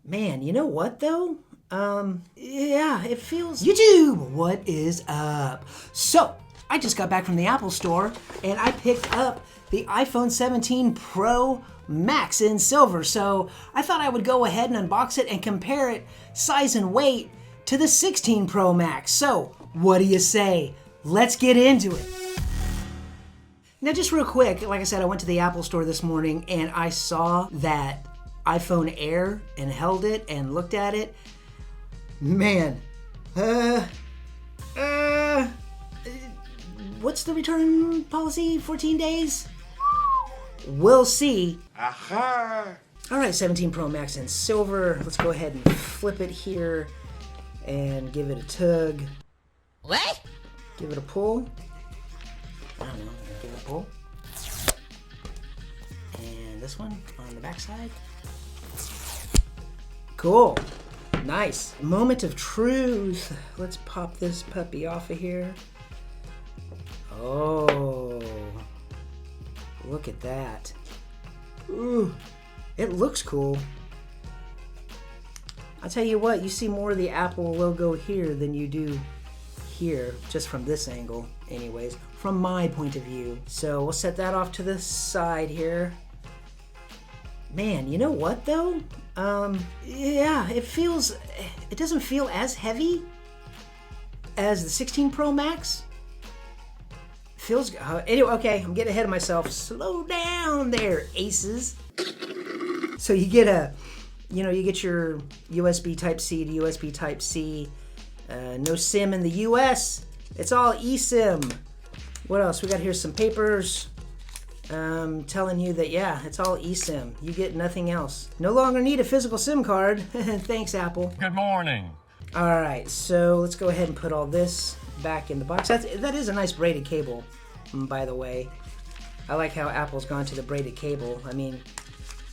Man, you know what though? Yeah, it feels... YouTube, what is up? So, I just got back from the Apple store and I picked up the iPhone 17 Pro Max in silver. So, I thought I would go ahead and unbox it and compare it size and weight to the 16 Pro Max. So, what do you say? Let's get into it. Now, just real quick, like I said, I went to the Apple store this morning and I saw that iPhone Air and held it and looked at it. Man, what's the return policy? 14 days? We'll see. Aha! All right, 17 Pro Max in silver. Let's go ahead and flip it here and give it a tug. What? Give it a pull. I don't know, give it a pull. And this one on the back side. Cool. Nice. Moment of truth. Let's pop this puppy off of here. Oh. Look at that. Ooh. It looks cool. I'll tell you what, you see more of the Apple logo here than you do here, just from this angle, anyways, from my point of view. So we'll set that off to the side here. Man, you know what though? Yeah, it doesn't feel as heavy as the 16 Pro Max. Feels, anyway, okay, I'm getting ahead of myself. Slow down there, aces. So you get you get your USB Type-C to USB Type-C. No SIM in the US. It's all eSIM. What else? We got here some papers. Telling you that, yeah, it's all eSIM. You get nothing else. No longer need a physical SIM card. Thanks, Apple. Good morning. All right, so let's go ahead and put all this back in the box. That is a nice braided cable, by the way. I like how Apple's gone to the braided cable. I mean,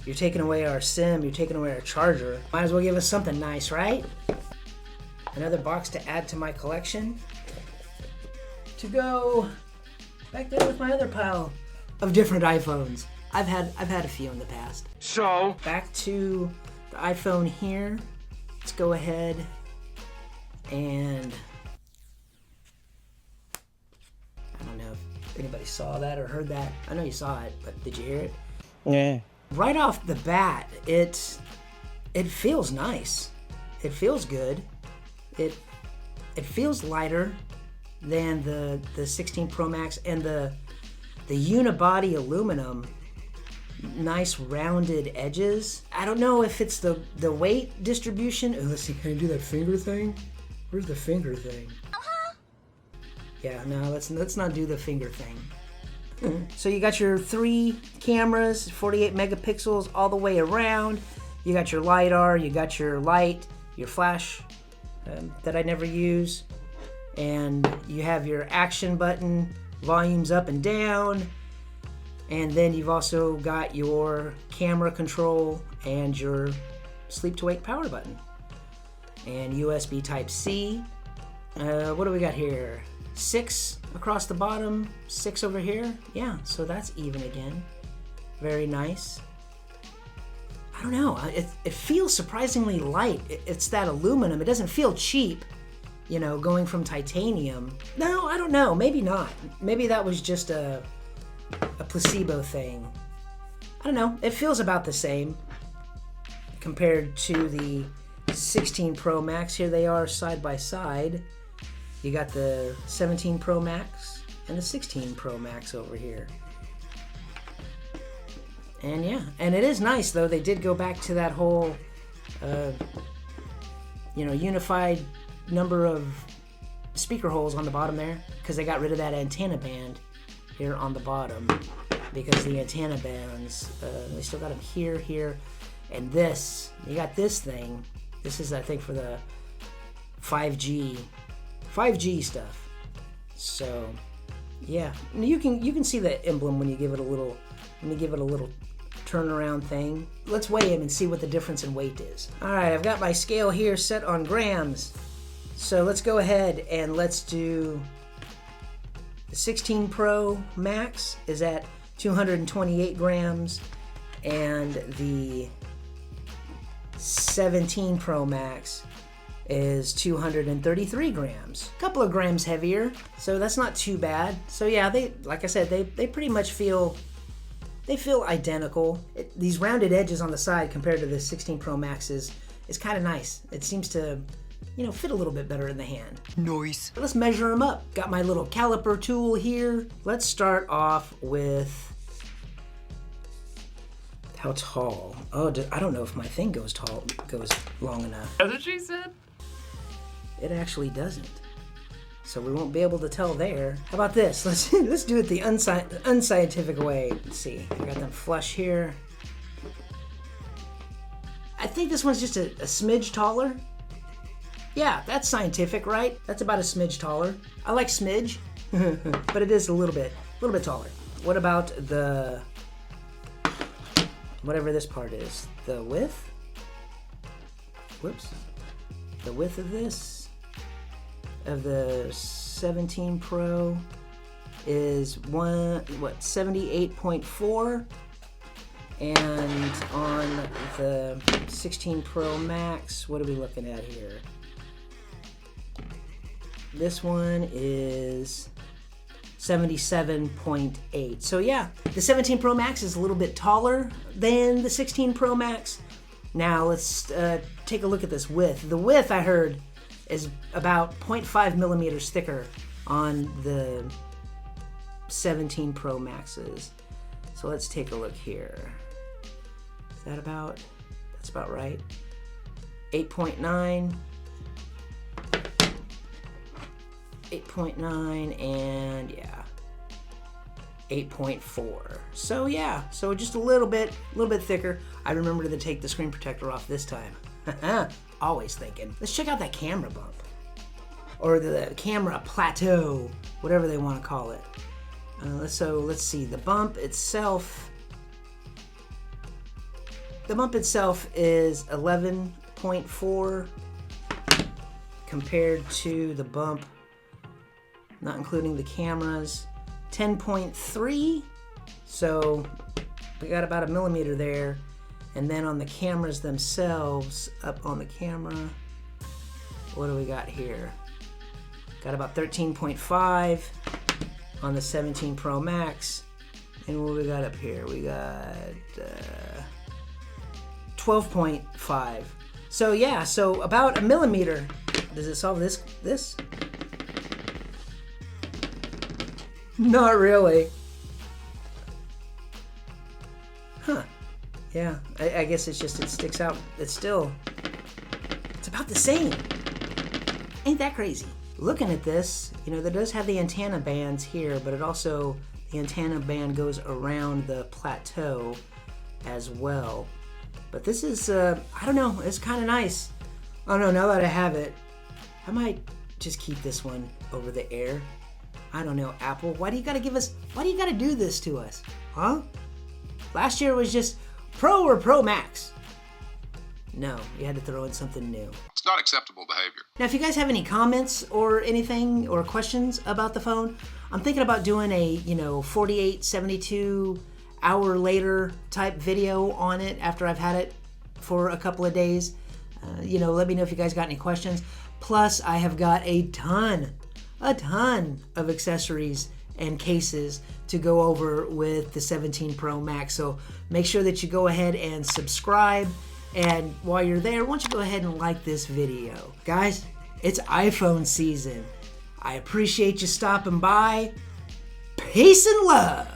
you're taking away our SIM, you're taking away our charger. Might as well give us something nice, right? Another box to add to my collection. To go back there with my other pile of different iPhones. I've had a few in the past. So, back to the iPhone here. Let's go ahead and I don't know if anybody saw that or heard that. I know you saw it, but did you hear it? Yeah. Right off the bat, it feels nice. It feels good. It feels lighter than the 16 Pro Max, and the unibody aluminum, nice rounded edges. I don't know if it's the weight distribution. Oh, let's see, can I do that finger thing? Where's the finger thing? Yeah, no, let's not do the finger thing. So you got your 3 cameras, 48 megapixels all the way around. You got your LiDAR, you got your light, your flash that I never use. And you have your action button, volumes up and down. And then you've also got your camera control and your sleep to wake power button. And USB Type-C. What do we got here? 6 across the bottom, 6 over here. Yeah, so that's even again. Very nice. I don't know, it feels surprisingly light. It's that aluminum. It doesn't feel cheap, you know, going from titanium. No, I don't know, maybe not. Maybe that was just a placebo thing. I don't know, it feels about the same compared to the 16 Pro Max. Here they are side by side. You got the 17 Pro Max and the 16 Pro Max over here. And yeah, and it is nice though. They did go back to that whole, unified number of speaker holes on the bottom there, because they got rid of that antenna band here on the bottom, because the antenna bands, they still got them here, and this, you got this thing. This is, I think, for the 5G stuff. So yeah, you can see the emblem when you give it a little turnaround thing. Let's weigh him and see what the difference in weight is. All right, I've got my scale here set on grams. So let's go ahead and let's do the 16 Pro Max is at 228 grams, and the 17 Pro Max is 233 grams. A couple of grams heavier, so that's not too bad. So yeah, they, like I said, they pretty much feel, they feel identical. These rounded edges on the side compared to the 16 Pro Max is kind of nice. It seems to, you know, fit a little bit better in the hand. Nice. Let's measure them up. Got my little caliper tool here. Let's start off with how tall. Oh, I don't know if my thing goes long enough. That's what she said. It actually doesn't. So we won't be able to tell there. How about this? Let's do it the unscientific way. Let's see. I got them flush here. I think this one's just a smidge taller. Yeah, that's scientific, right? That's about a smidge taller. I like smidge, but it is a little bit taller. What about the, whatever this part is, the width? Whoops. The width of this, of the 17 Pro is 78.4, and on the 16 Pro Max, what are we looking at here? This one is 77.8. So yeah, the 17 Pro Max is a little bit taller than the 16 Pro Max. Now let's take a look at this width. The width, I heard, is about 0.5 millimeters thicker on the 17 Pro Maxes. So let's take a look here. Is that about, that's about right. 8.9. 8.9 and yeah, 8.4. So yeah, so just a little bit thicker. I remember to take the screen protector off this time. Always thinking. Let's check out that camera bump, or the camera plateau, whatever they want to call it. So let's see. The bump itself is 11.4 compared to the bump, not including the cameras, 10.3. So we got about a millimeter there. And then on the cameras themselves, up on the camera, what do we got here? Got about 13.5 on the 17 Pro Max. And what we got up here? We got 12.5. So yeah, so about a millimeter. Does it solve this? Not really. Huh. Yeah, I guess it's just, it sticks out. It's about the same. Ain't that crazy? Looking at this, you know, that does have the antenna bands here, but it also, the antenna band goes around the plateau as well. But this is, I don't know, it's kind of nice. Oh no, now that I have it, I might just keep this one over the air. I don't know, Apple, why do you gotta do this to us? Huh? Last year was just Pro or Pro Max. No, you had to throw in something new. It's not acceptable behavior. Now, if you guys have any comments or anything or questions about the phone, I'm thinking about doing a, 48, 72 hour later type video on it after I've had it for a couple of days. Let me know if you guys got any questions. Plus, I have got a ton of accessories and cases to go over with the 17 Pro Max. So make sure that you go ahead and subscribe. And while you're there, why don't you go ahead and like this video. Guys, it's iPhone season. I appreciate you stopping by. Peace and love.